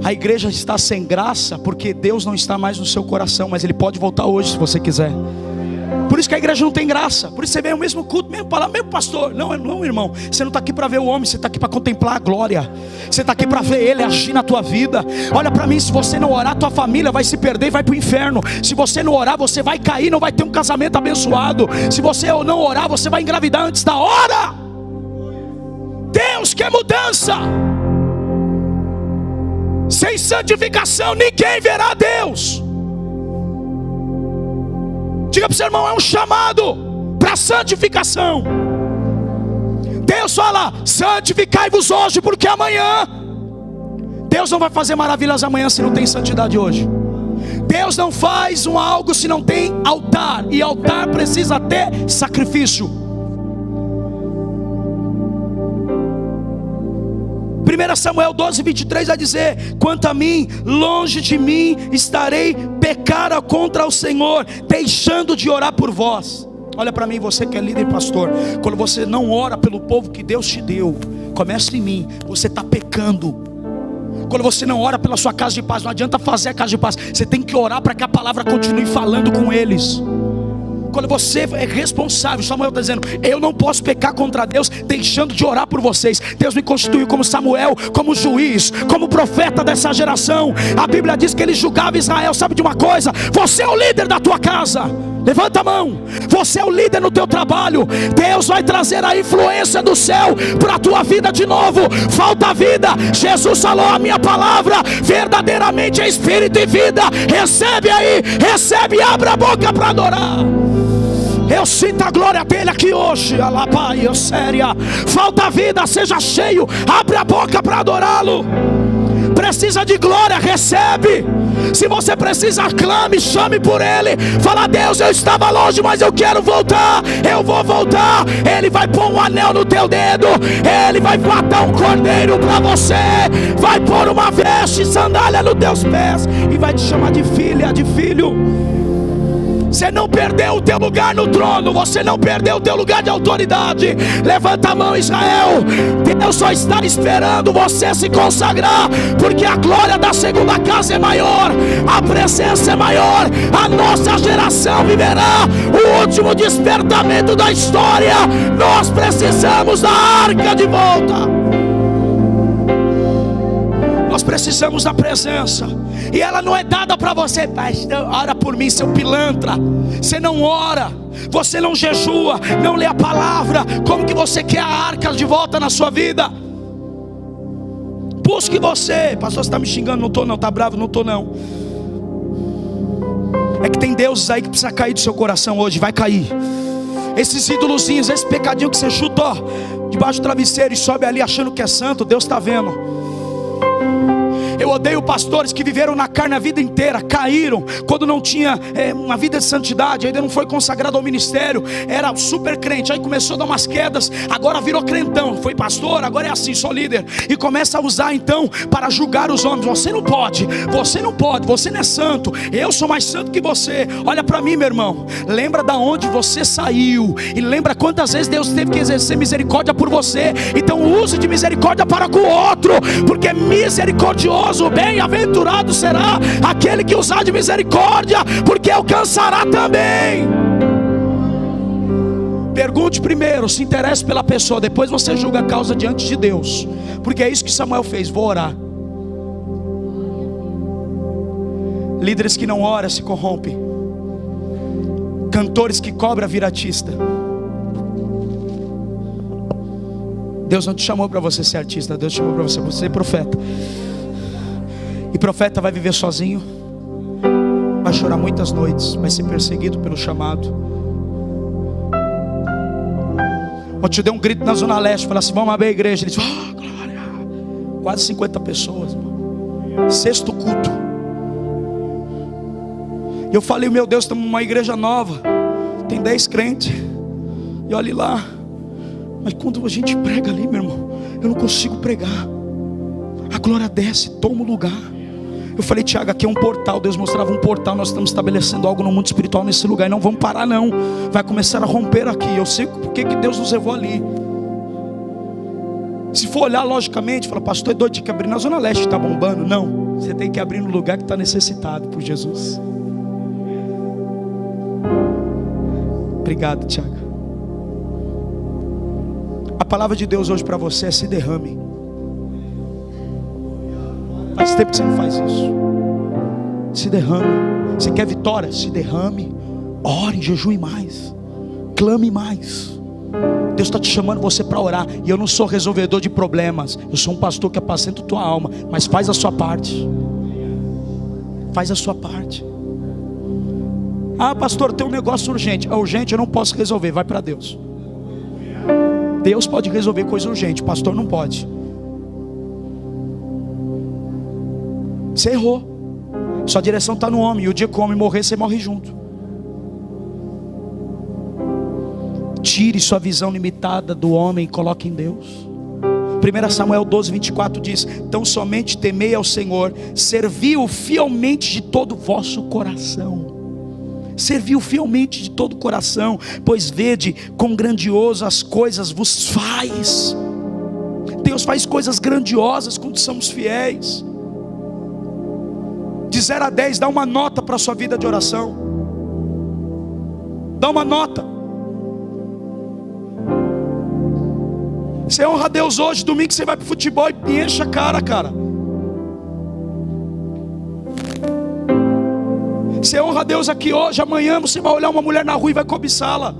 A igreja está sem graça porque Deus não está mais no seu coração, mas Ele pode voltar hoje se você quiser. Por isso que a igreja não tem graça. Por isso você vem ao mesmo culto, mesmo palavra, mesmo pastor. Não, irmão, você não está aqui para ver o homem, você está aqui para contemplar a glória. Você está aqui para ver Ele agir na tua vida. Olha para mim: se você não orar, tua família vai se perder e vai para o inferno. Se você não orar, você vai cair, não vai ter um casamento abençoado. Se você não orar, você vai engravidar antes da hora. Deus quer mudança. Sem santificação ninguém verá Deus. Diga para o seu irmão: é um chamado para santificação. Deus fala: santificai-vos hoje, porque amanhã. Deus não vai fazer maravilhas amanhã se não tem santidade hoje. Deus não faz algo se não tem altar, e altar precisa ter sacrifício. 1 Samuel 12:23 vai dizer: quanto a mim, longe de mim estarei pecar contra o Senhor, deixando de orar por vós. Olha para mim, você que é líder e pastor, quando você não ora pelo povo que Deus te deu, começa em mim, você está pecando. Quando você não ora pela sua casa de paz, não adianta fazer a casa de paz, você tem que orar para que a palavra continue falando com eles. Quando você é responsável, Samuel está dizendo: eu não posso pecar contra Deus deixando de orar por vocês. Deus me constituiu como Samuel, como juiz, como profeta dessa geração. A Bíblia diz que ele julgava Israel. Sabe de uma coisa? Você é o líder da tua casa. Levanta a mão. Você é o líder no teu trabalho. Deus vai trazer a influência do céu para a tua vida de novo. Falta vida. Jesus falou: a minha palavra verdadeiramente é espírito e vida. Recebe aí, recebe, abre a boca para adorar. Eu sinto a glória dele aqui hoje. Alabai, séria. Falta vida, seja cheio. Abre a boca para adorá-lo. Precisa de glória, recebe. Se você precisa, clame, chame por ele. Fala: Deus, eu estava longe, mas eu quero voltar. Eu vou voltar. Ele vai pôr um anel no teu dedo. Ele vai matar um cordeiro para você. Vai pôr uma veste, sandália nos teus pés. E vai te chamar de filha, de filho. Você não perdeu o teu lugar no trono. Você não perdeu o teu lugar de autoridade. Levanta a mão, Israel. Deus só está esperando você se consagrar, porque a glória da segunda casa é maior, a presença é maior. A nossa geração viverá o último despertamento da história. Nós precisamos da arca de volta. Nós precisamos da presença. E ela não é dada para você: pastor, ora por mim, seu pilantra. Você não ora, você não jejua, não lê a palavra. Como que você quer a arca de volta na sua vida? Busque você. Pastor, você está me xingando? Não estou não. Está bravo? Não estou não. É que tem deuses aí que precisa cair do seu coração hoje. Vai cair. Esses ídolozinhos, esse pecadinho que você chuta, ó, debaixo do travesseiro e sobe ali achando que é santo, Deus está vendo. Eu odeio pastores que viveram na carne a vida inteira, caíram quando não tinha uma vida de santidade, ainda não foi consagrado ao ministério, era super crente, aí começou a dar umas quedas, agora virou crentão, foi pastor, agora é assim, só líder, e começa a usar então para julgar os homens. Você não pode, você não pode, você não é santo, eu sou mais santo que você. Olha para mim, meu irmão, lembra da onde você saiu, e lembra quantas vezes Deus teve que exercer misericórdia por você. Então use de misericórdia para com o outro, porque misericordioso, bem-aventurado será aquele que usar de misericórdia, porque alcançará também. Pergunte primeiro, se interesse pela pessoa, depois você julga a causa diante de Deus, porque é isso que Samuel fez. Vou orar. Líderes que não oram se corrompem. Cantores que cobram vira artista. Deus não te chamou para você ser artista, Deus te chamou para você ser profeta. E profeta vai viver sozinho, vai chorar muitas noites, vai ser perseguido pelo chamado. Eu te dei um grito na Zona Leste, falei assim: vamos abrir a igreja. Ele disse: oh, glória. Quase 50 pessoas, irmão. Sexto culto. E eu falei: meu Deus, estamos numa igreja nova, tem 10 crentes, e olhe lá. Mas quando a gente prega ali, meu irmão, eu não consigo pregar. A glória desce, toma o lugar. Eu falei: Tiago, aqui é um portal. Deus mostrava um portal. Nós estamos estabelecendo algo no mundo espiritual nesse lugar, e não vamos parar não. Vai começar a romper aqui. Eu sei porque que Deus nos levou ali. Se for olhar logicamente, fala: pastor, é doido, tem que abrir na Zona Leste, está bombando. Não, você tem que abrir no lugar que está necessitado por Jesus. Obrigado, Tiago. A palavra de Deus hoje para você é: se derrame. Faz tempo que você não faz isso. Se derrame. Você quer vitória? Se derrame. Ore, jejue mais, clame mais. Deus está te chamando você para orar. E eu não sou resolvedor de problemas, eu sou um pastor que apacenta a tua alma. Mas faz a sua parte. Faz a sua parte. Ah, pastor, tem um negócio urgente. É urgente, eu não posso resolver. Vai para Deus. Deus pode resolver coisa urgente, pastor não pode. Você errou. Sua direção está no homem. E o dia que o homem morrer, você morre junto. Tire sua visão limitada do homem e coloque em Deus. 1 Samuel 12, 24 diz: tão somente temei ao Senhor, servi-o fielmente de todo o vosso coração. Serviu fielmente de todo o coração, pois vede quão grandioso as coisas vos faz. Deus faz coisas grandiosas quando somos fiéis. De 0 a 10, dá uma nota para a sua vida de oração. Dá uma nota. Você honra a Deus hoje, domingo você vai para o futebol e enche a cara, cara. Você honra a Deus aqui hoje, amanhã você vai olhar uma mulher na rua e vai cobiçá-la.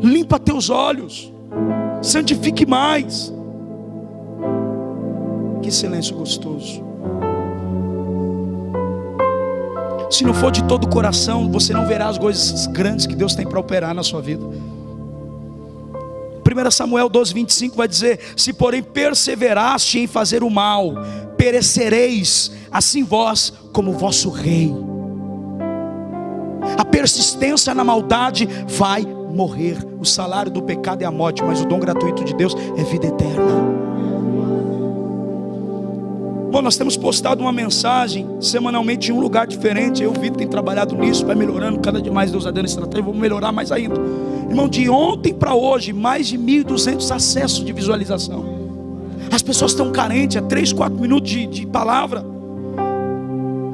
Limpa teus olhos, santifique mais. Que silêncio gostoso. Se não for de todo o coração, você não verá as coisas grandes que Deus tem para operar na sua vida. 1 Samuel 12, 25 vai dizer: se porém perseveraste em fazer o mal, perecereis, assim vós como o vosso rei. A persistência na maldade vai morrer. O salário do pecado é a morte, mas o dom gratuito de Deus é vida eterna. Bom, nós temos postado uma mensagem semanalmente em um lugar diferente. Eu, Vitor, tem trabalhado nisso, vai melhorando, cada dia mais Deus vai dando estratégia, vamos melhorar mais ainda. Irmão, de ontem para hoje, mais de 1.200 acessos de visualização. As pessoas estão carentes, 3-4 minutos de palavra.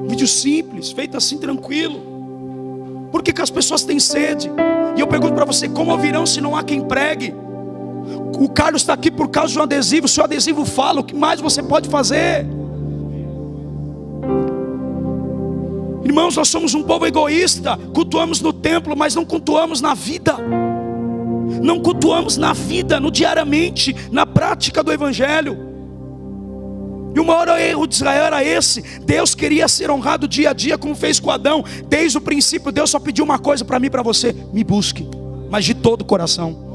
Vídeo simples, feito assim tranquilo. Por que as pessoas têm sede? E eu pergunto para você: como ouvirão se não há quem pregue? O Carlos está aqui por causa de um adesivo. Se o adesivo fala, o que mais você pode fazer? Irmãos, nós somos um povo egoísta. Cultuamos no templo, mas não cultuamos na vida. Não cultuamos na vida, no diariamente, na prática do evangelho. E o maior erro de Israel era esse. Deus queria ser honrado dia a dia, como fez com Adão. Desde o princípio, Deus só pediu uma coisa para mim e para você: me busque, mas de todo o coração.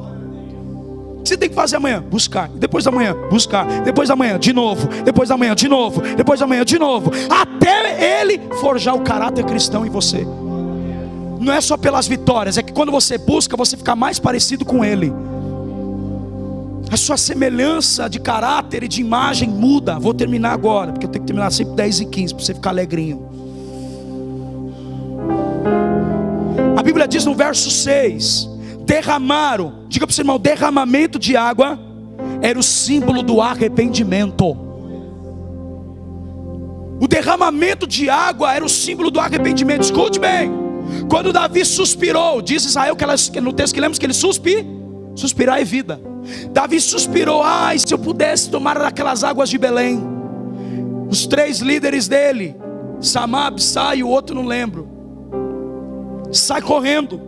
O que você tem que fazer amanhã? Buscar. Depois da manhã, buscar. Depois da manhã, de novo. Depois da manhã, de novo. Depois da manhã, de novo. Até Ele forjar o caráter cristão em você. Não é só pelas vitórias, é que quando você busca, você fica mais parecido com Ele. A sua semelhança de caráter e de imagem muda. Vou terminar agora, porque eu tenho que terminar sempre 10:15 para você ficar alegrinho. A Bíblia diz no verso 6: derramaram, diga para o seu irmão, derramamento de água era o símbolo do arrependimento. O derramamento de água era o símbolo do arrependimento. Escute bem: quando Davi suspirou, diz Israel que no texto que lemos que ele suspirar é vida. Davi suspirou: ai, se eu pudesse tomar daquelas águas de Belém. Os 3 líderes dele, Samá, Absai e o outro não lembro, sai correndo,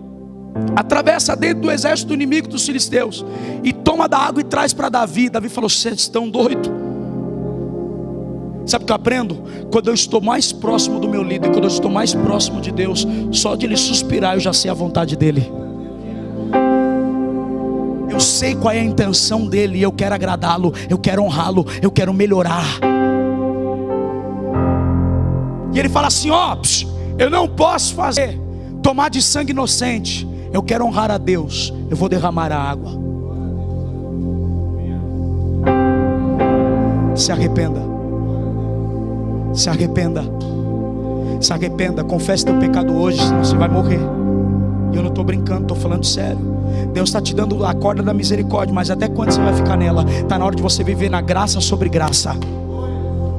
atravessa dentro do exército inimigo dos filisteus e toma da água e traz para Davi. Davi falou: vocês estão doidos? Sabe o que eu aprendo? Quando eu estou mais próximo do meu líder, quando eu estou mais próximo de Deus, só de ele suspirar eu já sei a vontade dele. Eu sei qual é a intenção dele e eu quero agradá-lo, eu quero honrá-lo, eu quero melhorar. E ele fala assim: ó, eu não posso tomar de sangue inocente. Eu quero honrar a Deus, eu vou derramar a água. Se arrependa. Se arrependa. Se arrependa. Confesse teu pecado hoje, senão você vai morrer. E eu não estou brincando, estou falando sério. Deus está te dando a corda da misericórdia, mas até quando você vai ficar nela? Está na hora de você viver na graça sobre graça.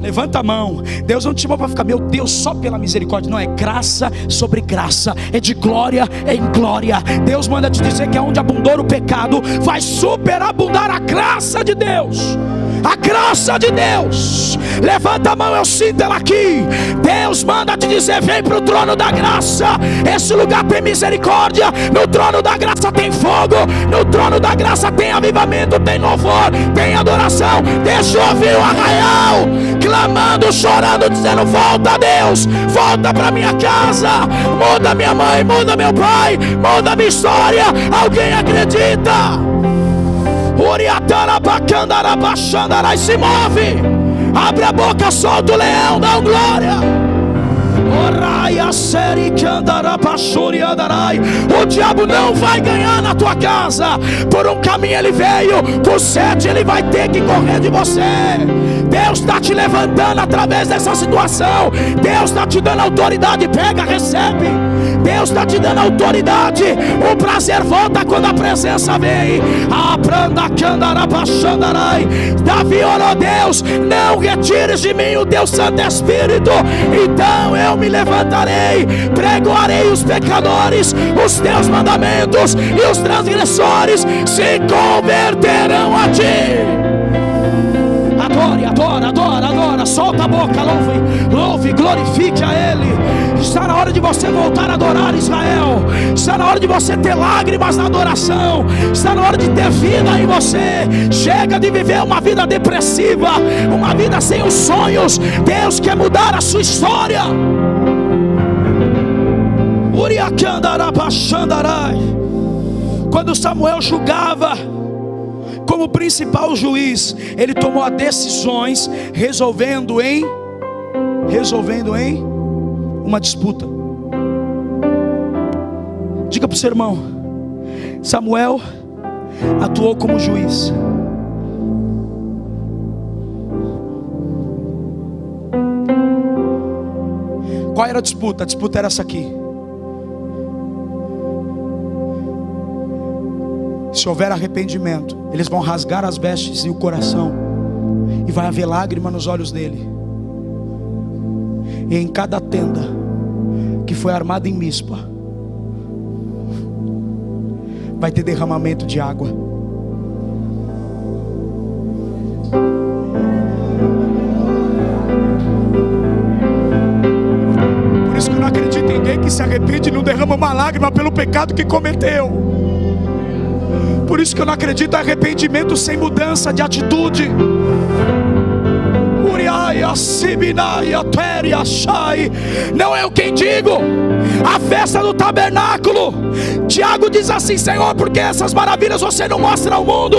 Levanta a mão. Deus não te chamou para ficar, meu Deus, só pela misericórdia. Não, é graça sobre graça, é de glória em glória. Deus manda te dizer que aonde abundou o pecado, vai superabundar a graça de Deus. A graça de Deus. Levanta a mão, eu sinto ela aqui. Deus manda te dizer: vem para o trono da graça. Esse lugar tem misericórdia. No trono da graça tem fogo. No trono da graça tem avivamento, tem louvor, tem adoração. Deixa eu ouvir o arraial clamando, chorando, dizendo: volta, Deus, volta para minha casa. Muda minha mãe, muda meu pai, muda minha história. Alguém acredita? E se move. Abre a boca, solta o leão, dá um glória. O diabo não vai ganhar na tua casa. Por um caminho ele veio, por 7 ele vai ter que correr de você. Deus está te levantando através dessa situação. Deus está te dando autoridade. Pega, recebe. Deus está te dando autoridade. O prazer volta quando a presença vem. Davi orou: Deus, não retires de mim o teu Santo Espírito. Então eu me levantarei, pregoarei os pecadores os teus mandamentos, e os transgressores se converterão a ti. Adore, adora, adora, adora. Solta a boca, louve, louve, glorifique a Ele. Está na hora de você voltar a adorar Israel. Está na hora de você ter lágrimas na adoração. Está na hora de ter vida em você. Chega de viver uma vida depressiva, uma vida sem os sonhos. Deus quer mudar a sua história. Quando Samuel julgava como principal juiz, ele tomou as decisões resolvendo em uma disputa. Diga para o seu irmão: Samuel atuou como juiz. Qual era a disputa? A disputa era essa aqui. Se houver arrependimento, eles vão rasgar as vestes e o coração, e vai haver lágrima nos olhos dele. E em cada tenda que foi armada em Mispa, vai ter derramamento de água. Por isso que eu não acredito em ninguém que se arrepende e não derrama uma lágrima pelo pecado que cometeu. Por isso que eu não acredito em arrependimento sem mudança de atitude. Não é eu quem digo. A festa do tabernáculo, Tiago diz assim: Senhor, por que essas maravilhas você não mostra ao mundo?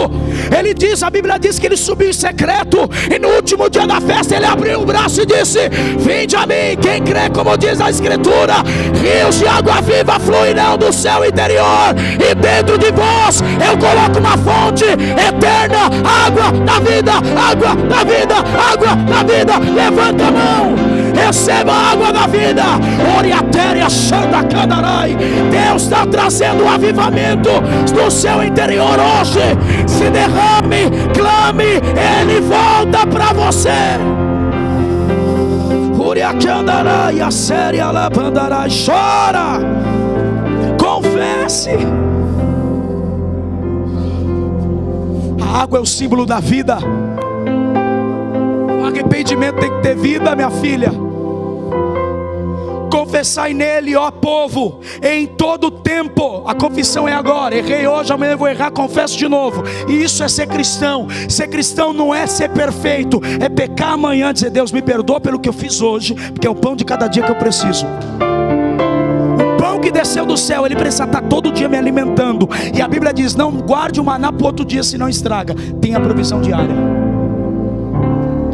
Ele diz, a Bíblia diz que ele subiu em secreto, e no último dia da festa ele abriu o braço e disse: vinde a mim, quem crê, como diz a Escritura, rios de água viva fluirão do seu interior, e dentro de vós eu coloco uma fonte eterna, água da vida, água da vida, água da vida. Levanta a mão, receba a água da vida. Deus está trazendo um avivamento do seu interior hoje. Se derrame, clame, Ele volta para você. Chora, confesse. A água é o símbolo da vida. O arrependimento tem que ter vida, minha filha. Confessai nele, ó povo, em todo tempo. A confissão é agora. Errei hoje, amanhã eu vou errar, confesso de novo. E isso é ser cristão. Ser cristão não é ser perfeito, é pecar amanhã, dizer: Deus, me perdoa pelo que eu fiz hoje, porque é o pão de cada dia que eu preciso. O pão que desceu do céu, ele precisa estar todo dia me alimentando. E a Bíblia diz: não guarde o maná para o outro dia, senão estraga. Tem a provisão diária.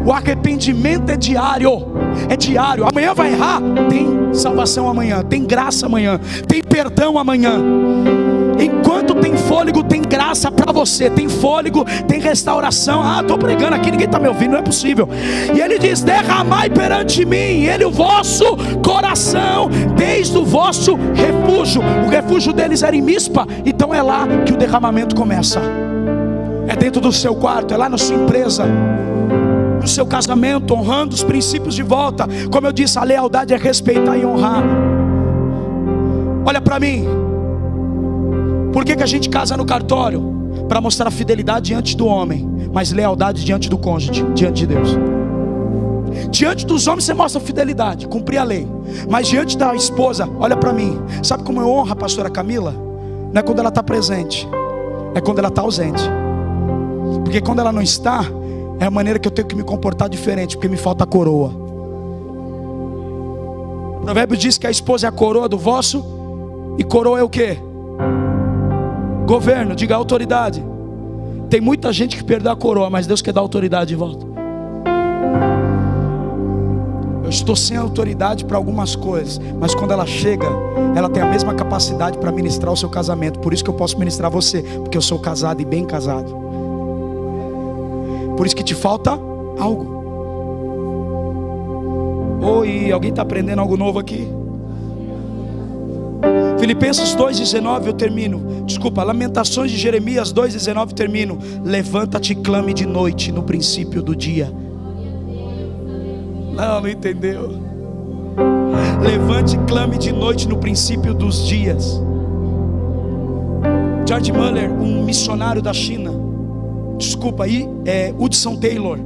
O arrependimento é diário. É diário. Amanhã vai errar, tem salvação amanhã, tem graça amanhã, tem perdão amanhã. Enquanto tem fôlego, tem graça para você. Tem fôlego, tem restauração. Ah, estou pregando aqui, ninguém está me ouvindo, não é possível. E ele diz: derramai perante mim, ele o vosso coração, desde o vosso refúgio. O refúgio deles era em Mispa, então é lá que o derramamento começa. É dentro do seu quarto, é lá na sua empresa, no seu casamento, honrando os princípios de volta. Como eu disse, a lealdade é respeitar e honrar. Olha para mim. Por que a gente casa no cartório? Para mostrar fidelidade diante do homem, mas lealdade diante do cônjuge, diante de Deus. Diante dos homens você mostra fidelidade, cumprir a lei, mas diante da esposa, olha para mim. Sabe como eu honro a pastora Camila? Não é quando ela está presente, é quando ela está ausente. Porque quando ela não está, é a maneira que eu tenho que me comportar diferente, porque me falta a coroa. O provérbio diz que a esposa é a coroa do vosso, e coroa é o quê? Governo, diga autoridade. Tem muita gente que perdeu a coroa, mas Deus quer dar autoridade de volta. Eu estou sem autoridade para algumas coisas, mas quando ela chega, ela tem a mesma capacidade para ministrar o seu casamento. Por isso que eu posso ministrar você, porque eu sou casado e bem casado. Por isso que te falta algo. Oi, alguém está aprendendo algo novo aqui? Filipenses 2,19 eu termino. Desculpa, Lamentações de Jeremias 2,19 termino. Levanta-te e clame de noite no princípio do dia. Não entendeu. Levante e clame de noite no princípio dos dias. George Muller, um missionário da China, Hudson Taylor,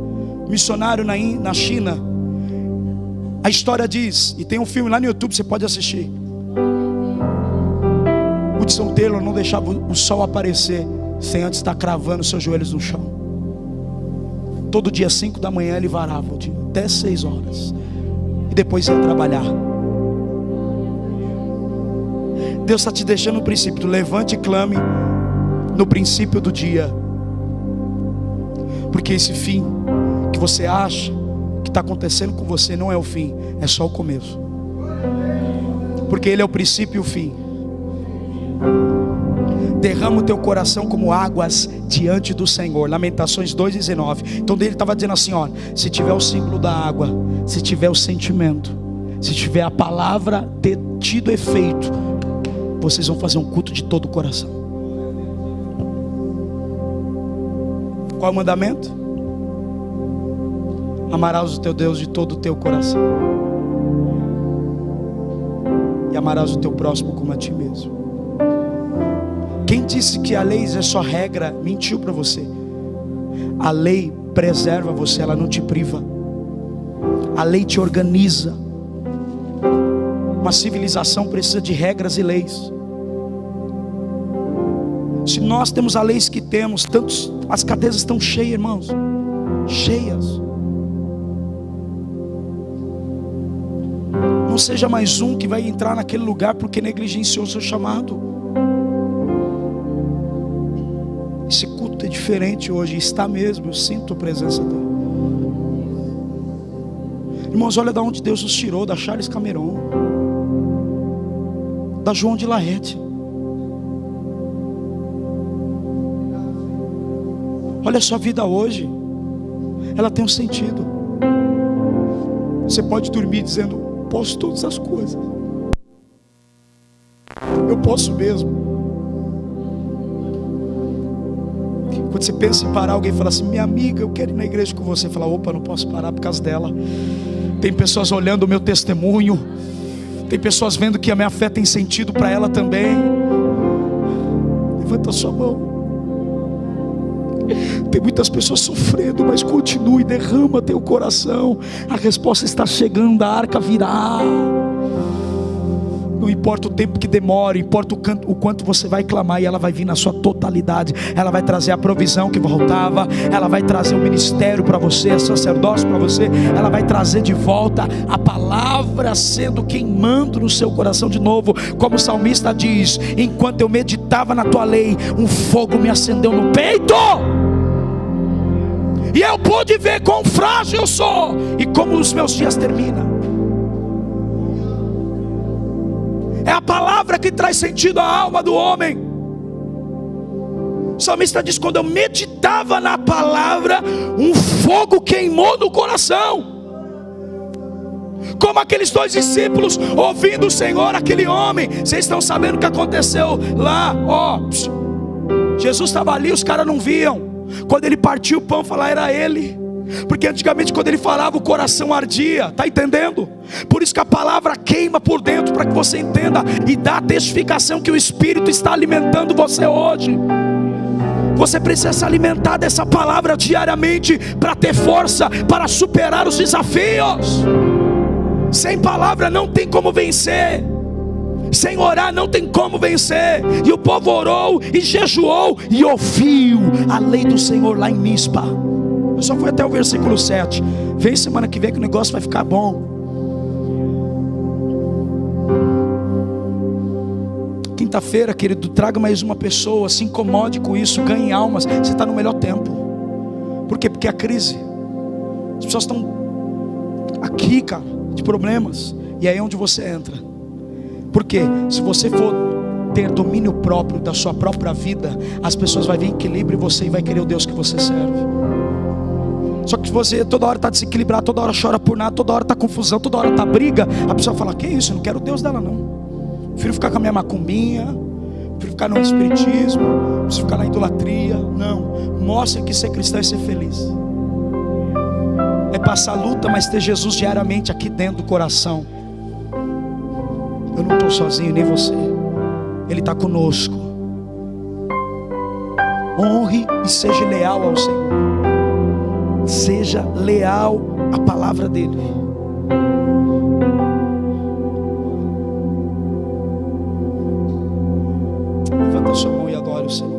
missionário na China. A história diz, e tem um filme lá no YouTube, você pode assistir. Hudson Taylor não deixava o sol aparecer sem antes estar cravando seus joelhos no chão. Todo dia 5 da manhã ele varava o dia, até 6 horas, e depois ia trabalhar. Deus está te deixando no princípio, levante e clame no princípio do dia. Porque esse fim que você acha que está acontecendo com você não é o fim, é só o começo. Porque Ele é o princípio e o fim. Derrama o teu coração como águas diante do Senhor. Lamentações 2,19. Então ele estava dizendo assim, ó, se tiver o símbolo da água, se tiver o sentimento, se tiver a palavra ter tido efeito, vocês vão fazer um culto de todo o coração. Qual é o mandamento? Amarás o teu Deus de todo o teu coração, e amarás o teu próximo como a ti mesmo. Quem disse que a lei é só regra, mentiu para você. A lei preserva você, ela não te priva. A lei te organiza. Uma civilização precisa de regras e leis. Se nós temos as leis que temos, as cadeias estão cheias, irmãos, cheias. Não seja mais um que vai entrar naquele lugar porque negligenciou o seu chamado. Esse culto é diferente hoje, está mesmo, eu sinto a presença dele. Irmãos, olha de onde Deus nos tirou, da Charles Cameron, da João de Laerte. Olha a sua vida hoje, ela tem um sentido. Você pode dormir dizendo, posso todas as coisas, eu posso mesmo. Quando você pensa em parar, alguém fala assim, minha amiga, eu quero ir na igreja com você. Fala, opa, não posso parar por causa dela. Tem pessoas olhando o meu testemunho, tem pessoas vendo que a minha fé tem sentido para ela também. Levanta a sua mão. Tem muitas pessoas sofrendo, mas continue, derrama teu coração. A resposta está chegando, a arca virá. Não importa o tempo que demore, importa o quanto você vai clamar, e ela vai vir na sua totalidade. Ela vai trazer a provisão que faltava, ela vai trazer o ministério para você, o sacerdócio para você, ela vai trazer de volta a palavra sendo queimando no seu coração de novo. Como o salmista diz, enquanto eu meditava na tua lei, um fogo me acendeu no peito, e eu pude ver quão frágil eu sou e como os meus dias terminam. É a palavra que traz sentido à alma do homem. O salmista diz, quando eu meditava na palavra, um fogo queimou no coração. Como aqueles 2 discípulos ouvindo o Senhor, aquele homem. Vocês estão sabendo o que aconteceu lá? Jesus estava ali, os caras não viam. Quando ele partiu o pão, falar era ele. Porque antigamente quando ele falava o coração ardia, está entendendo? Por isso que a palavra queima por dentro, para que você entenda e dá a testificação que o Espírito está alimentando você hoje. Você precisa se alimentar dessa palavra diariamente para ter força, para superar os desafios. Sem palavra não tem como vencer. Sem orar não tem como vencer. E o povo orou e jejuou e ouviu a lei do Senhor lá em Mispa. Eu só fui até o versículo 7. Vem semana que vem que o negócio vai ficar bom. Quinta-feira, querido, traga mais uma pessoa. Se incomode com isso, ganhe almas. Você está no melhor tempo. Por quê? Porque a crise, as pessoas estão aqui, cara. de problemas. E aí é onde você entra. Porque se você for ter domínio próprio da sua própria vida, as pessoas vão ver equilíbrio em você e vai querer o Deus que você serve. Só que você toda hora está desequilibrado, toda hora chora por nada, toda hora está confusão, toda hora está briga. A pessoa fala: que isso, eu não quero o Deus dela não. Prefiro ficar com a minha macumbinha, prefiro ficar no espiritismo, prefiro ficar na idolatria. Não, mostra que ser cristão é ser feliz. É passar luta, mas ter Jesus diariamente aqui dentro do coração. Eu não estou sozinho, nem você. Ele está conosco. Honre e seja leal ao Senhor. Seja leal à palavra dele. Levanta a sua mão e adore o Senhor.